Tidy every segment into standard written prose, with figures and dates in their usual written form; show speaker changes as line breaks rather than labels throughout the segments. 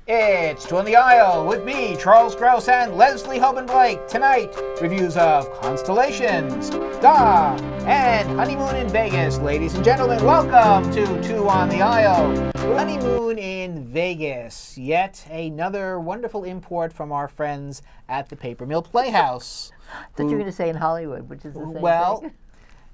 It's Two on the Aisle with me, Charles Grouse, and Leslie Hoban Blake. Tonight, reviews of Constellations, Da, and Honeymoon in Vegas. Ladies and gentlemen, welcome to Two on the Aisle. Honeymoon in Vegas. Yet another wonderful import from our friends at the Paper Mill Playhouse.
I thought you were going to say in Hollywood, which is the same thing.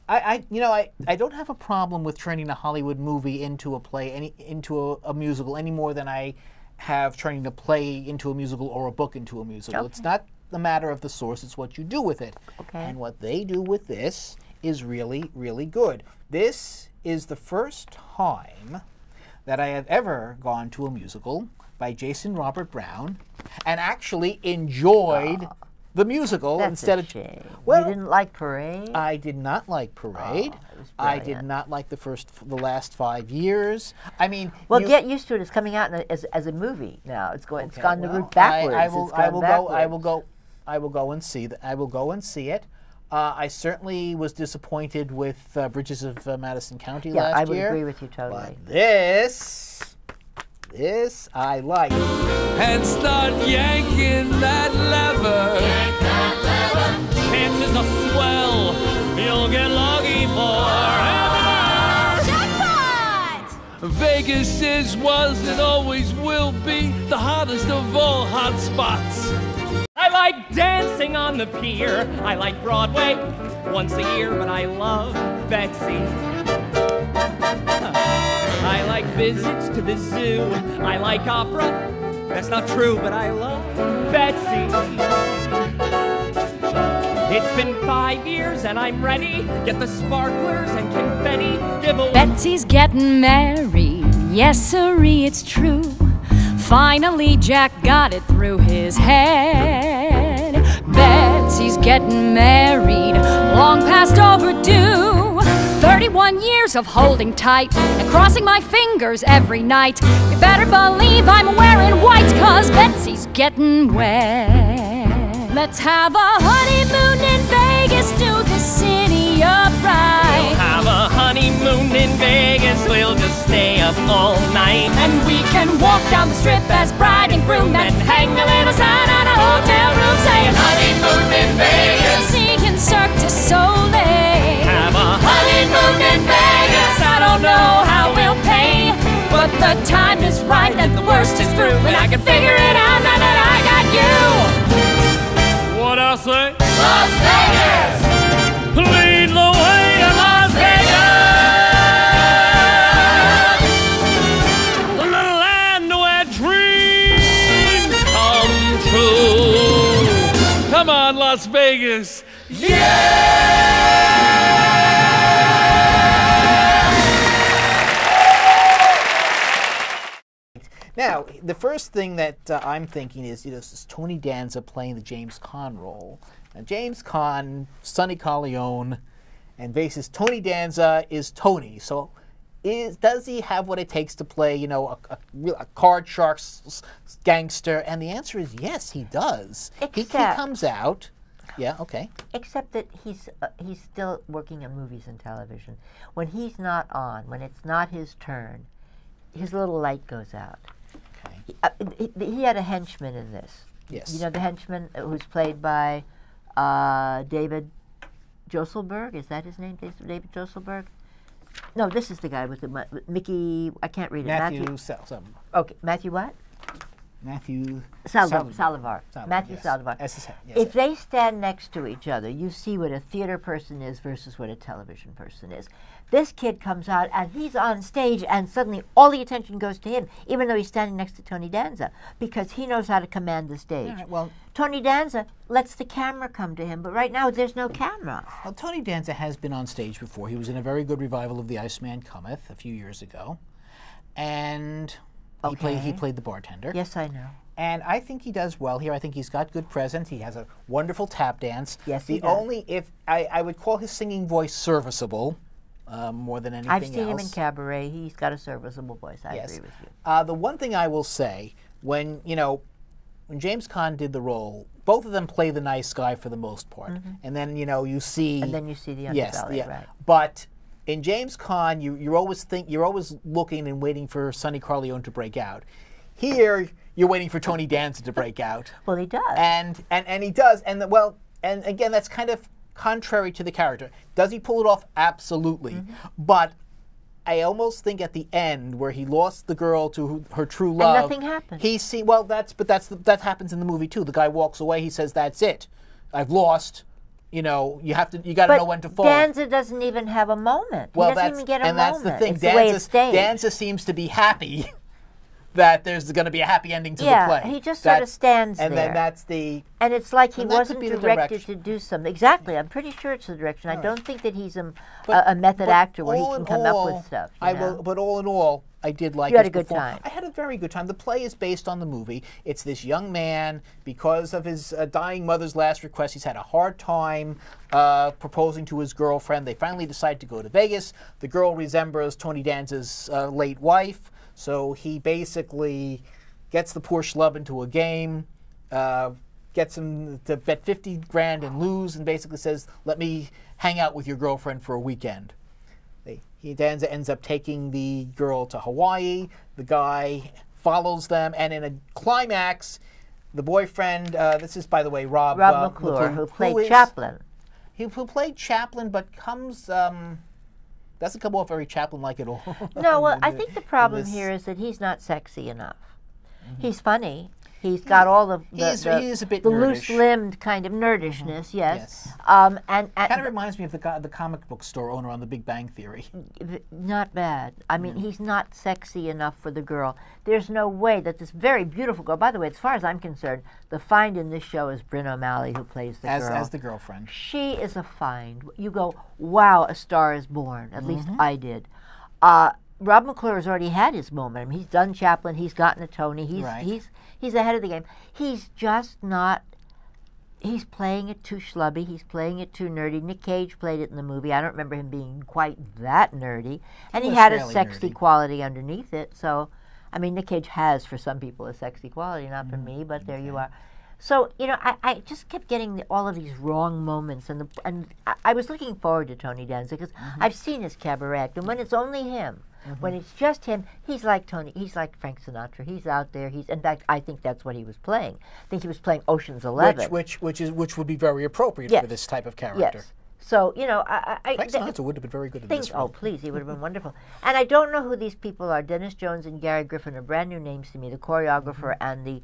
I don't have a problem with turning a Hollywood movie into a play, into a musical, any more than I have turning a play into a musical or a book into a musical. Okay. It's not the matter of the source, it's what you do with it.
Okay.
And what they do with this is really, really good. This is the first time that I have ever gone to a musical by Jason Robert Brown and actually enjoyed the musical instead of
shame.
Well,
you didn't like Parade?
I did not like Parade. I did not like the last 5 years. I mean,
well, get used to it. It's coming out as a movie now. It's going. Okay, it's gone the route backwards.
I will go and see that. I will go and see it. I certainly was disappointed with Bridges of Madison County last year.
I would agree with you totally.
But this I like.
And start yanking that lever. Yank that lever. Chances are swell you'll get lucky forever. Jackpot! Vegas is, was, and always will be the hottest of all hot spots. I like dancing on the pier. I like Broadway once a year, but I love Betsy. I like visits to the zoo. I like opera. That's not true, but I love Betsy. It's been 5 years and I'm ready. Get the sparklers and confetti.
Betsy's getting married. Yes, sirree, it's true. Finally, Jack got it through his head. Betsy's getting married. Long past overdue. 31 years of holding tight and crossing my fingers every night. You better believe I'm wearing white, 'cause Betsy's getting wet. Let's have a honeymoon in Vegas, do the city up right.
We'll have a honeymoon in Vegas, we'll just stay up all night.
And we can walk down the strip as bride and groom and hang a little sign on a hotel room saying honeymoon in Vegas. Seeing Cirque du Soleil.
Have a
honeymoon in Vegas. I don't know how we'll pay, but the time is right and the worst is through, and I can figure it out now that I got you.
What I say?
Las Vegas!
Lead the way to Las Vegas! The land where dreams come true. Come on, Las Vegas! Yeah!
Now, the first thing that I'm thinking is, this is Tony Danza playing the James Caan role. Now, James Caan, Sonny Corleone, and Vegas, Tony Danza is Tony. So, does he have what it takes to play, a card shark gangster? And the answer is yes, he does. He comes out. Yeah, okay.
Except that he's still working on movies and television. When he's not on, when it's not his turn, his little light goes out. Okay. He had a henchman in this.
Yes.
You know the henchman who's played by David Joselberg? Is that his name, David Joselberg? No, this is the guy with the Mickey. I can't read it.
Matthew
Okay, Matthew what?
Matthew
Saldivar. Matthew
yes.
Saldivar.
Yes.
If they stand next to each other, you see what a theater person is versus what a television person is. This kid comes out and he's on stage and suddenly all the attention goes to him, even though he's standing next to Tony Danza, because he knows how to command the stage.
Right, well,
Tony Danza lets the camera come to him, but right now there's no camera.
Well, Tony Danza has been on stage before. He was in a very good revival of The Iceman Cometh a few years ago. And he played the bartender.
Yes, I know.
And I think he does well here. I think he's got good presence. He has a wonderful tap dance.
Yes, he does.
I would call his singing voice serviceable more than anything else.
I've seen him in cabaret. He's got a serviceable voice. I agree with you.
The one thing I will say, when James Caan did the role, both of them play the nice guy for the most part. And then, you see...
And then you see the underbelly, right.
But in James Caan, you're always looking and waiting for Sonny Corleone to break out. Here, you're waiting for Tony Danza to break out.
Well, he does.
And he does. And and again, that's kind of contrary to the character. Does he pull it off? Absolutely. But I almost think at the end, where he lost the girl to her true love,
and nothing happened.
That happens in the movie too. The guy walks away. He says, "That's it. I've lost." You know, you got to know when to fold.
Danza doesn't even have a moment.
Well,
he doesn't even get a moment.
That's the thing.
It's the way it's staged.
Danza seems to be happy that there's going to be a happy ending to the play.
Yeah, he just sort of stands there.
And then that's the...
And it's like he wasn't
the
directed to do something. Exactly. I'm pretty sure it's the direction. I don't think that he's a method actor where he can come up with stuff.
But all in all, I did like it.
You had a good time.
I had a very good time. The play is based on the movie. It's this young man, because of his dying mother's last request, he's had a hard time proposing to his girlfriend. They finally decide to go to Vegas. The girl resembles Tony Danza's late wife, so he basically gets the poor schlub into a game, gets him to bet 50 grand and lose, and basically says, "Let me hang out with your girlfriend for a weekend." Danza ends up taking the girl to Hawaii. The guy follows them, and in a climax, the boyfriend, this is, by the way, Rob
McClure, who played Chaplin.
Who played Chaplin, but comes, doesn't come off very Chaplin-like at all.
No, well, I think the problem here is that he's not sexy enough. He's funny. He's got all the
he is a bit nerdish.
Loose-limbed kind of nerdishness, yes.
And kind of reminds me of the comic book store owner on The Big Bang Theory.
Not bad. I mean, he's not sexy enough for the girl. There's no way that this very beautiful girl, by the way, as far as I'm concerned, the find in this show is Brynn O'Malley, who plays the girl.
As the girlfriend.
She is a find. You go, wow, a star is born. At least I did. Rob McClure has already had his moment. I mean, he's done Chaplin. He's gotten a Tony. He's ahead of the game. He's just not. He's playing it too schlubby. He's playing it too nerdy. Nick Cage played it in the movie. I don't remember him being quite that nerdy. And he had a sexy quality underneath it. So, I mean, Nick Cage has, for some people, a sexy quality. Not for me, but there you are. So, you know, I just kept getting all of these wrong moments. And I was looking forward to Tony Danza because I've seen his cabaret act. And when it's only him, when it's just him, he's like Tony. He's like Frank Sinatra. He's out there. In fact, I think that's what he was playing. I think he was playing Ocean's 11,
which would be very appropriate for this type of character.
Yes. So you know,
Frank Sinatra would have been very good in this.
Oh, please, he would have been wonderful. And I don't know who these people are. Dennis Jones and Gary Griffin are brand new names to me. The choreographer and the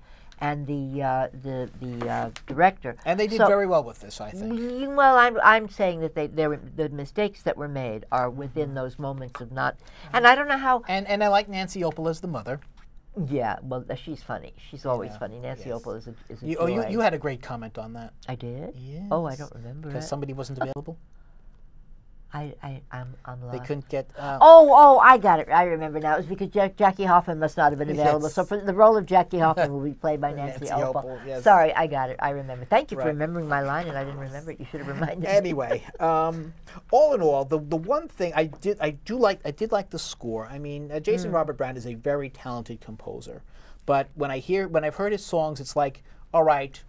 director.
And they did very well with this, I think.
Well, I'm saying that the mistakes that were made are within those moments of not. And I don't know how.
And I like Nancy Opel as the mother.
Yeah, well, she's funny. She's always funny. Nancy Opel is a joy.
You had a great comment on that.
I did?
Yes.
Oh, I don't remember.
Because somebody wasn't available?
I'm lost.
They couldn't get...
I got it. I remember now. It was because Jackie Hoffman must not have been available.
Yes.
So for the role of Jackie Hoffman will be played by Nancy Opel.
Yes.
Sorry, I got it. I remember. Thank you for remembering my line, and I didn't remember it. You should have reminded me.
Anyway, all in all, the one thing I did like the score. I mean, Jason Robert Brown is a very talented composer, but when I've heard his songs, it's like, all right,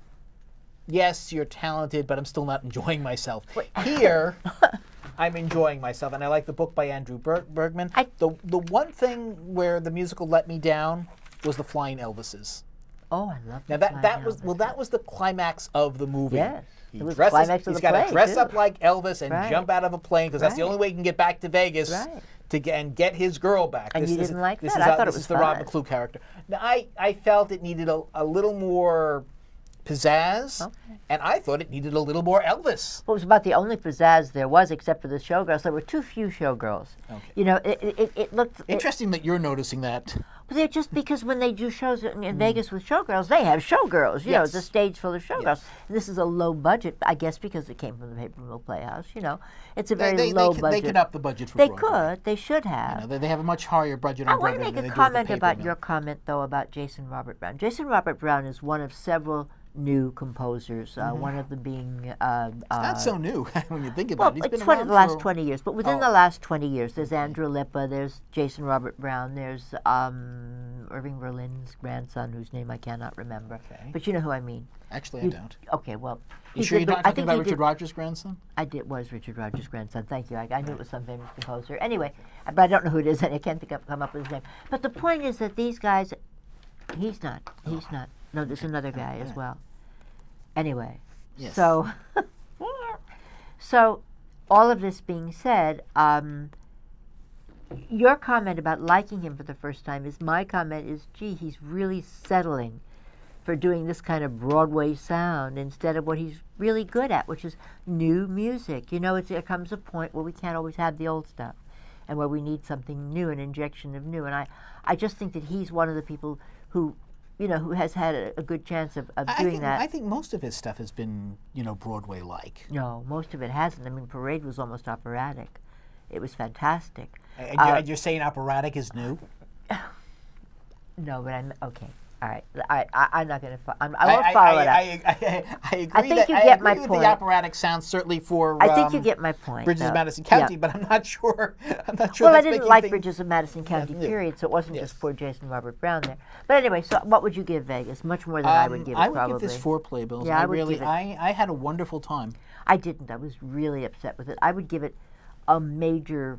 yes, you're talented, but I'm still not enjoying myself. Here, I'm enjoying myself, and I like the book by Andrew Bergman. The one thing where the musical let me down was the Flying Elvises.
Oh, I love
now that was the climax of the movie.
Yes,
he's got to dress up like Elvis and jump out of a plane because that's the only way he can get back to Vegas to get his girl back.
And you didn't like that? I thought it was
This is the Rob McClure character. Now, I felt it needed a little more pizzazz, and I thought it needed a little more Elvis.
Well, it was about the only pizzazz there was, except for the showgirls. There were too few showgirls. Okay. You know, it looked...
Interesting that you're noticing that.
Well, they're just because when they do shows in Vegas with showgirls, they have showgirls. You know, it's a stage full of showgirls. Yes. This is a low budget, I guess, because it came from the Paper Mill Playhouse. You know, it's a very low budget.
They could up the budget for
Broadway.
They
could. They should have.
You know, they have a much higher budget on Broadway.
I want to make a comment about your comment, though, about Jason Robert Brown. Jason Robert Brown is one of several new composers, one of them being... it's
not so new when you think about it. He's been
around the last 20 years. But within the last 20 years, there's Andrew Lippa, there's Jason Robert Brown, there's Irving Berlin's grandson, whose name I cannot remember. Okay. But you know who I mean.
Actually, I don't.
Okay, well...
You sure you're not talking about Richard Rodgers' grandson?
Was Richard Rodgers' grandson. Thank you. I knew it was some famous composer. Anyway, but I don't know who it is, and I can't come up with his name. But the point is that these guys... He's not. He's not. No, there's another guy as well. Anyway,
Yes.
so so all of this being said, your comment about liking him for the first time is my comment is, gee, he's really settling for doing this kind of Broadway sound instead of what he's really good at, which is new music. You know, there comes a point where we can't always have the old stuff and where we need something new, an injection of new. And I just think that he's one of the people who, you know, who has had a good chance of doing that.
I think most of his stuff has been, you know, Broadway-like.
No, most of it hasn't. I mean, Parade was almost operatic. It was fantastic.
And you're saying operatic is new?
No, but I'm okay. All right, I'm not going to. I won't follow it up.
I agree.
I think you get my
with
point.
the operatic sound certainly for.
I think you get my point.
Bridges
though.
of Madison County,
Yeah.
but I'm not sure. I'm not sure.
Well, I
that's
didn't
making
like
things-
Bridges of Madison County,
Yeah.
period. So it wasn't
Yes.
just poor Jason Robert Brown there. But anyway, so what would you give Vegas? Much more than I would give it,
I would
probably.
give this 4 playbills.
Yeah,
I
I would
really,
give it-
I had a wonderful time.
I didn't. I was really upset with it. I would give it a minor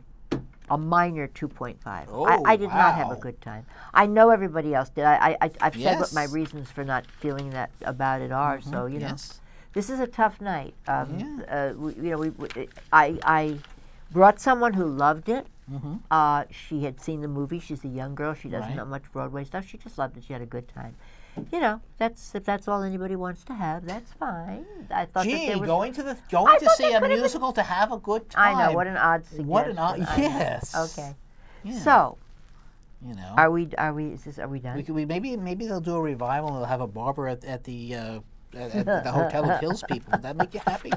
2.5.
Oh,
I did not have a
wow.
good time. I know everybody else did. I've said what my
Yes.
reasons for not feeling that about it are. So you know,
Yes.
this is a tough night. I brought someone who loved it. She had seen the movie. She's a young girl. She doesn't
Right.
know much Broadway stuff. She just loved it. She had a good time. You know, if that's all anybody wants to have, that's fine. I thought that
Gee,
there was.
going to
thought
see
there
a
could have been-
musical to have a good time.
I know, what an odd suggestion.
What an odd.
I know.
Yes.
Okay.
Yeah.
So,
You know.
are we done?
maybe they'll do a revival and they'll have a barber at the Hotel of Hills people. Would that make you happy?